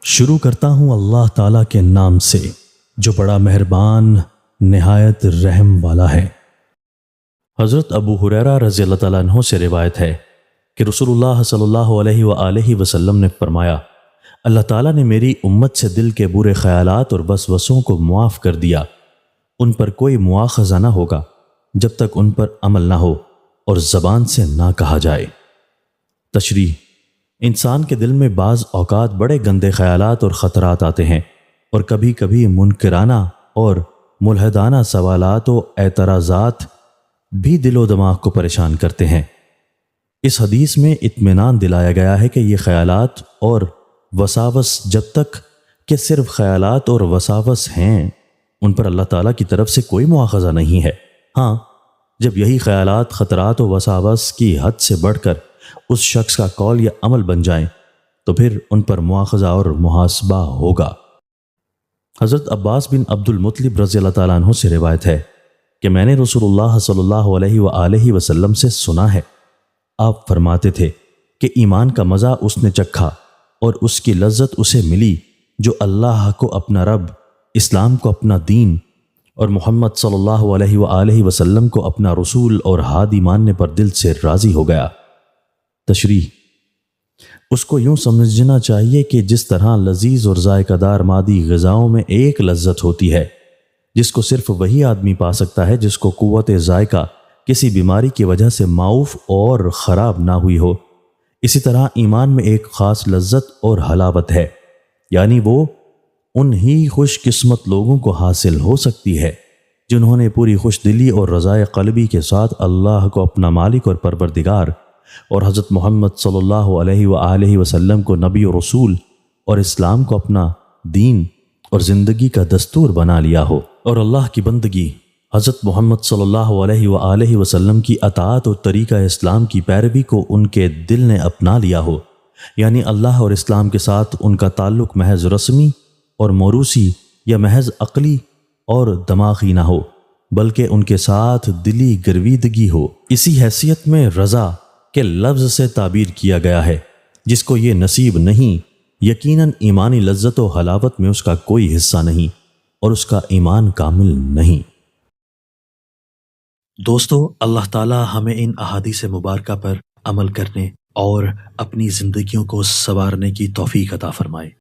شروع کرتا ہوں اللہ تعالیٰ کے نام سے جو بڑا مہربان نہایت رحم والا ہے۔ حضرت ابو ہریرہ رضی اللہ تعالیٰ عنہ سے روایت ہے کہ رسول اللہ صلی اللہ علیہ وآلہ وسلم نے فرمایا، اللہ تعالیٰ نے میری امت سے دل کے برے خیالات اور وسوسوں کو معاف کر دیا، ان پر کوئی مواخذہ نہ ہوگا جب تک ان پر عمل نہ ہو اور زبان سے نہ کہا جائے۔ تشریح: انسان کے دل میں بعض اوقات بڑے گندے خیالات اور خطرات آتے ہیں اور کبھی کبھی منکرانہ اور ملحدانہ سوالات و اعتراضات بھی دل و دماغ کو پریشان کرتے ہیں۔ اس حدیث میں اطمینان دلایا گیا ہے کہ یہ خیالات اور وساوس جب تک کہ صرف خیالات اور وساوس ہیں ان پر اللہ تعالیٰ کی طرف سے کوئی مواخذہ نہیں ہے۔ ہاں، جب یہی خیالات، خطرات و وساوس کی حد سے بڑھ کر اس شخص کا قول یا عمل بن جائیں تو پھر ان پر مواخذہ اور محاسبہ ہوگا۔ حضرت عباس بن عبد المطلب رضی اللہ تعالیٰ عنہ سے روایت ہے کہ میں نے رسول اللہ صلی اللہ علیہ وآلہ وسلم سے سنا ہے، آپ فرماتے تھے کہ ایمان کا مزہ اس نے چکھا اور اس کی لذت اسے ملی جو اللہ کو اپنا رب، اسلام کو اپنا دین اور محمد صلی اللہ علیہ وآلہ وسلم کو اپنا رسول اور ہادی ماننے پر دل سے راضی ہو گیا۔ تشریح: اس کو یوں سمجھنا چاہیے کہ جس طرح لذیذ اور ذائقہ دار مادی غذاؤں میں ایک لذت ہوتی ہے جس کو صرف وہی آدمی پا سکتا ہے جس کو قوت ذائقہ کسی بیماری کی وجہ سے معوف اور خراب نہ ہوئی ہو، اسی طرح ایمان میں ایک خاص لذت اور حلاوت ہے، یعنی وہ انہی خوش قسمت لوگوں کو حاصل ہو سکتی ہے جنہوں نے پوری خوش دلی اور رضائے قلبی کے ساتھ اللہ کو اپنا مالک اور پروردگار اور حضرت محمد صلی اللہ علیہ وآلہ وسلم کو نبی و رسول اور اسلام کو اپنا دین اور زندگی کا دستور بنا لیا ہو، اور اللہ کی بندگی، حضرت محمد صلی اللہ علیہ وآلہ وسلم کی اطاعت اور طریقہ اسلام کی پیروی کو ان کے دل نے اپنا لیا ہو، یعنی اللہ اور اسلام کے ساتھ ان کا تعلق محض رسمی اور موروثی یا محض عقلی اور دماغی نہ ہو بلکہ ان کے ساتھ دلی گرویدگی ہو۔ اسی حیثیت میں رضا کے لفظ سے تعبیر کیا گیا ہے۔ جس کو یہ نصیب نہیں، یقیناً ایمانی لذت و حلاوت میں اس کا کوئی حصہ نہیں اور اس کا ایمان کامل نہیں۔ دوستو، اللہ تعالی ہمیں ان احادیث مبارکہ پر عمل کرنے اور اپنی زندگیوں کو سنوارنے کی توفیق عطا فرمائے۔